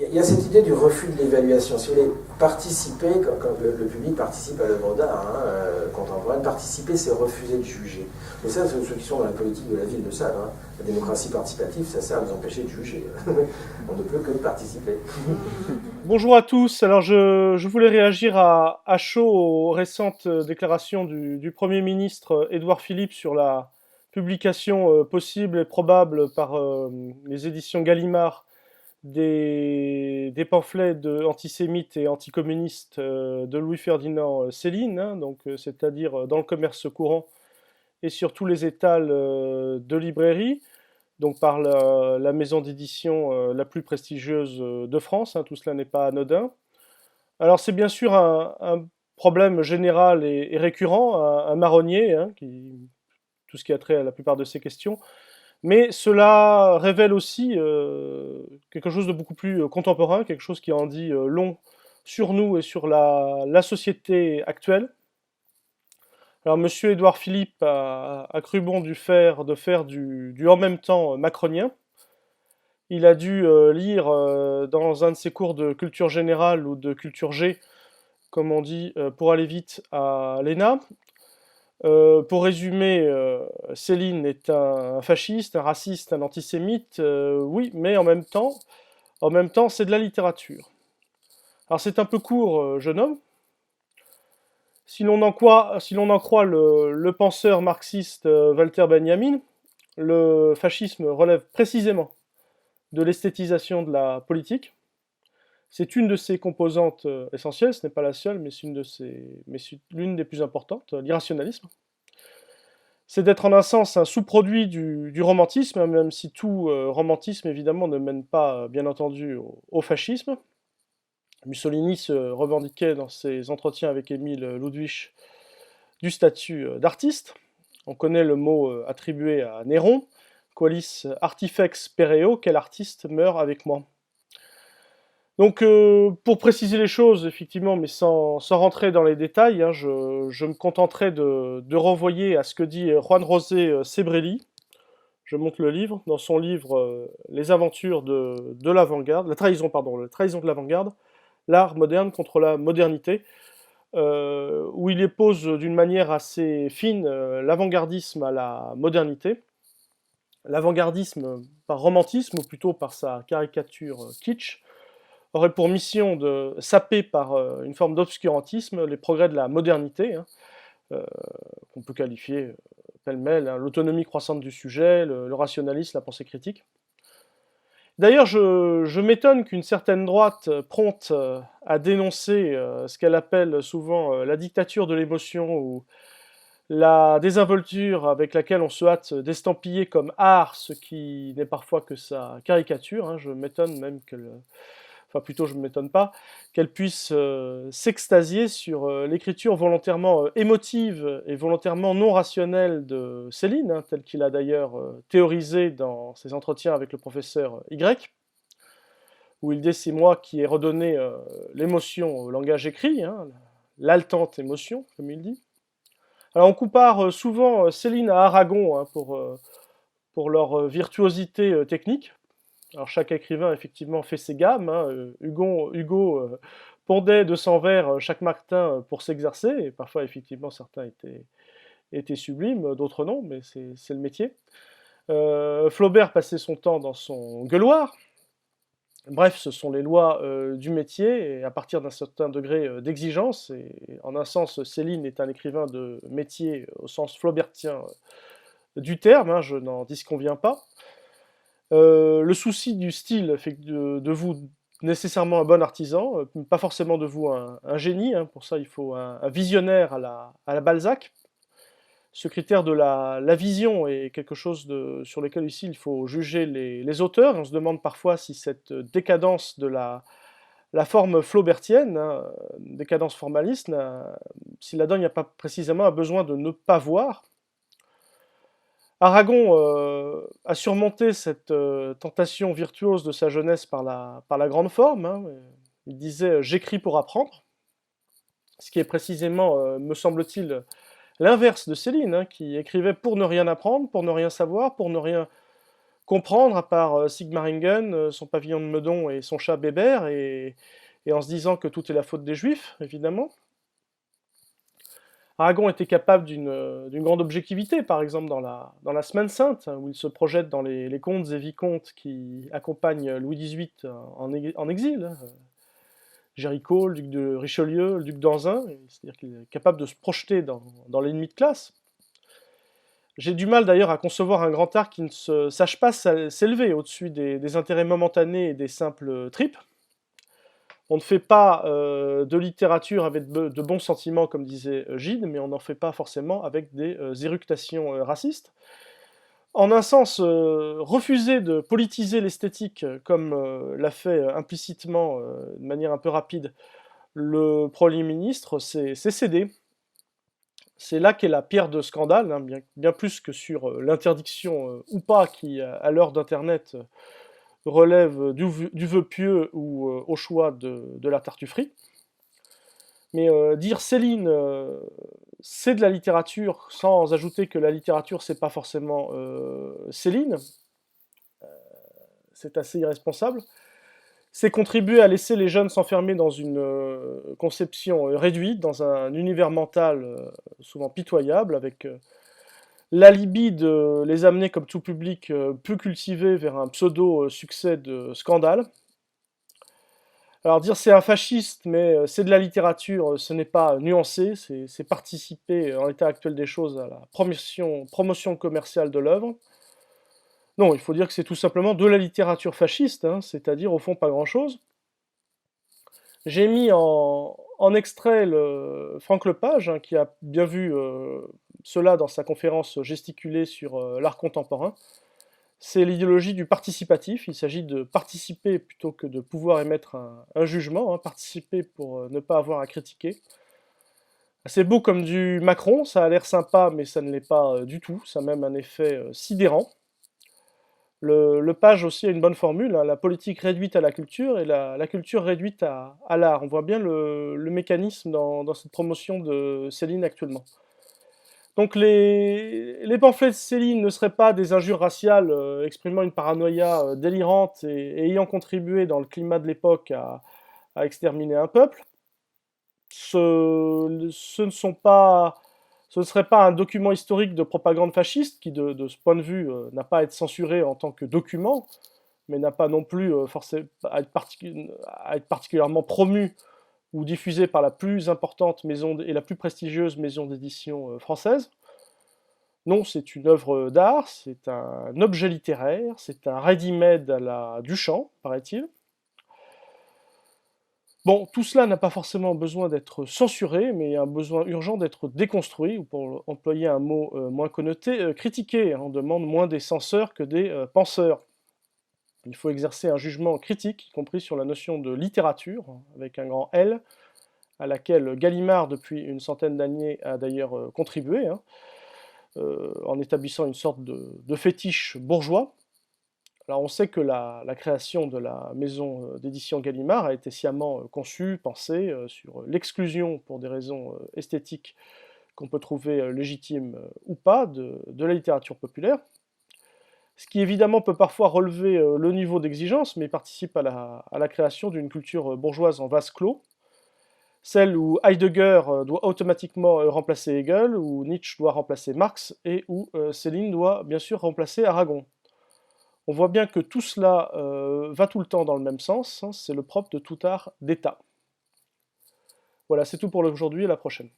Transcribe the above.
il y a cette idée du refus de l'évaluation. Si vous voulez participer, quand le public participe à l'œuvre d'art contemporaine, participer, c'est refuser de juger. Mais ça, ceux qui sont dans la politique de la ville le savent. La démocratie participative, ça sert à nous empêcher de juger. On ne peut que participer. Bonjour à tous. Alors, je voulais réagir à chaud aux récentes déclarations du Premier ministre Édouard Philippe sur la publication possible et probable par les éditions Gallimard des pamphlets antisémites et anticommunistes de Louis-Ferdinand Céline, donc c'est-à-dire dans le commerce courant et sur tous les étals de librairie, donc par la maison d'édition la plus prestigieuse de France. Tout cela n'est pas anodin. Alors c'est bien sûr un problème général et récurrent, un marronnier, tout ce qui a trait à la plupart de ces questions. Mais cela révèle aussi quelque chose de beaucoup plus contemporain, quelque chose qui en dit long sur nous et sur la société actuelle. Alors, Monsieur Édouard Philippe a cru bon de faire du en même temps macronien. Il a dû lire dans un de ses cours de culture générale ou de culture G, comme on dit, pour aller vite à l'ENA. Pour résumer, Céline est un fasciste, un raciste, un antisémite, oui, mais en même temps, c'est de la littérature. Alors c'est un peu court, jeune homme. Si l'on en croit le penseur marxiste Walter Benjamin, le fascisme relève précisément de l'esthétisation de la politique. C'est une de ses composantes essentielles, ce n'est pas la seule, mais c'est l'une des plus importantes, l'irrationalisme. C'est d'être en un sens un sous-produit du romantisme, même si tout romantisme évidemment ne mène pas, bien entendu, au fascisme. Mussolini se revendiquait dans ses entretiens avec Émile Ludwig du statut d'artiste. On connaît le mot attribué à Néron, qualis artifex pereo, quel artiste meurt avec moi. Donc pour préciser les choses, effectivement, mais sans rentrer dans les détails, je me contenterai de renvoyer à ce que dit Juan José Sebrelli. Je montre le livre, dans son livre Les aventures de l'avant-garde, la trahison de l'avant-garde, l'art moderne contre la modernité, où il oppose d'une manière assez fine l'avant-gardisme à la modernité. L'avant-gardisme par romantisme, ou plutôt par sa caricature kitsch, aurait pour mission de saper par une forme d'obscurantisme les progrès de la modernité, qu'on peut qualifier pêle-mêle, l'autonomie croissante du sujet, le rationalisme, la pensée critique. D'ailleurs, je m'étonne qu'une certaine droite prompte à dénoncer ce qu'elle appelle souvent la dictature de l'émotion ou la désinvolture avec laquelle on se hâte d'estampiller comme art ce qui n'est parfois que sa caricature. Je m'étonne même enfin plutôt je ne m'étonne pas, qu'elle puisse s'extasier sur l'écriture volontairement émotive et volontairement non rationnelle de Céline, telle qu'il a d'ailleurs théorisé dans ses entretiens avec le professeur Y, où il dit c'est moi qui ai redonné l'émotion au langage écrit, l'haletante émotion, comme il dit. Alors on compare souvent Céline à Aragon pour leur virtuosité technique. Alors chaque écrivain effectivement fait ses gammes. Hugo pondait 200 vers chaque matin pour s'exercer, et parfois effectivement certains étaient sublimes, d'autres non, mais c'est le métier. Flaubert passait son temps dans son gueuloir. Bref, ce sont les lois du métier, et à partir d'un certain degré d'exigence, et en un sens, Céline est un écrivain de métier au sens flaubertien du terme, je n'en disconviens pas. Le souci du style fait de vous nécessairement un bon artisan, pas forcément de vous un génie, pour ça il faut un visionnaire à la Balzac. Ce critère de la vision est quelque chose sur lequel ici il faut juger les auteurs. On se demande parfois si cette décadence de la forme flaubertienne, décadence formaliste, si là-dedans il n'y a pas précisément un besoin de ne pas voir. Aragon a surmonté cette tentation virtuose de sa jeunesse par la grande forme. Il disait « j'écris pour apprendre », ce qui est précisément, me semble-t-il, l'inverse de Céline, qui écrivait pour ne rien apprendre, pour ne rien savoir, pour ne rien comprendre, à part Sigmaringen, son pavillon de Meudon et son chat Bébert, et en se disant que tout est la faute des Juifs, évidemment. Aragon était capable d'une grande objectivité, par exemple dans la Semaine Sainte, où il se projette dans les comtes et vicomtes qui accompagnent Louis XVIII en exil. Géricault, le duc de Richelieu, le duc d'Anzin, c'est-à-dire qu'il est capable de se projeter dans l'ennemi de classe. J'ai du mal d'ailleurs à concevoir un grand art qui ne sache pas s'élever au-dessus des intérêts momentanés et des simples tripes. On ne fait pas de littérature avec de bons sentiments, comme disait Gide, mais on n'en fait pas forcément avec des éructations racistes. En un sens, refuser de politiser l'esthétique, comme l'a fait implicitement, de manière un peu rapide, le Premier ministre, c'est céder. C'est là qu'est la pierre de scandale, hein, bien plus que sur l'interdiction ou pas, qui, à l'heure d'Internet, relève du vœu pieux ou au choix de la tartufferie. Mais dire Céline, c'est de la littérature, sans ajouter que la littérature, c'est pas forcément Céline, c'est assez irresponsable. C'est contribuer à laisser les jeunes s'enfermer dans une conception réduite, dans un univers mental souvent pitoyable, avec l'alibi de les amener comme tout public peu cultivé vers un pseudo-succès de scandale. Alors dire c'est un fasciste, mais c'est de la littérature, ce n'est pas nuancé, c'est participer en l'état actuel des choses à la promotion commerciale de l'œuvre. Non, il faut dire que c'est tout simplement de la littérature fasciste, hein, c'est-à-dire au fond pas grand-chose. J'ai mis en extrait Franck Lepage, hein, qui a bien vu cela dans sa conférence gesticulée sur l'art contemporain. C'est l'idéologie du participatif, il s'agit de participer plutôt que de pouvoir émettre un jugement, hein, participer pour ne pas avoir à critiquer. C'est beau comme du Macron, ça a l'air sympa, mais ça ne l'est pas du tout, ça a même un effet sidérant. Lepage aussi a une bonne formule, hein, la politique réduite à la culture et la culture réduite à l'art. On voit bien le mécanisme dans cette promotion de Céline actuellement. Donc les pamphlets de Céline ne seraient pas des injures raciales exprimant une paranoïa délirante et ayant contribué dans le climat de l'époque à exterminer un peuple. Ce ne serait pas un document historique de propagande fasciste qui, de ce point de vue, n'a pas à être censuré en tant que document, mais n'a pas non plus forcément à être particulièrement promu ou diffusé par la plus importante maison et la plus prestigieuse maison d'édition française. Non, c'est une œuvre d'art, c'est un objet littéraire, c'est un ready-made à la Duchamp, paraît-il. Bon, tout cela n'a pas forcément besoin d'être censuré, mais un besoin urgent d'être déconstruit, ou pour employer un mot moins connoté, critiqué. Hein. On demande moins des censeurs que des penseurs. Il faut exercer un jugement critique, y compris sur la notion de littérature, hein, avec un grand L, à laquelle Gallimard, depuis une centaine d'années, a d'ailleurs contribué, hein, en établissant une sorte de fétiche bourgeois. Alors on sait que la création de la maison d'édition Gallimard a été sciemment conçue, pensée sur l'exclusion pour des raisons esthétiques qu'on peut trouver légitimes ou pas de la littérature populaire, ce qui évidemment peut parfois relever le niveau d'exigence, mais participe à la création d'une culture bourgeoise en vase clos, celle où Heidegger doit automatiquement remplacer Hegel, où Nietzsche doit remplacer Marx, et où Céline doit bien sûr remplacer Aragon. On voit bien que tout cela va tout le temps dans le même sens, hein, c'est le propre de tout art d'État. Voilà, c'est tout pour aujourd'hui, à la prochaine.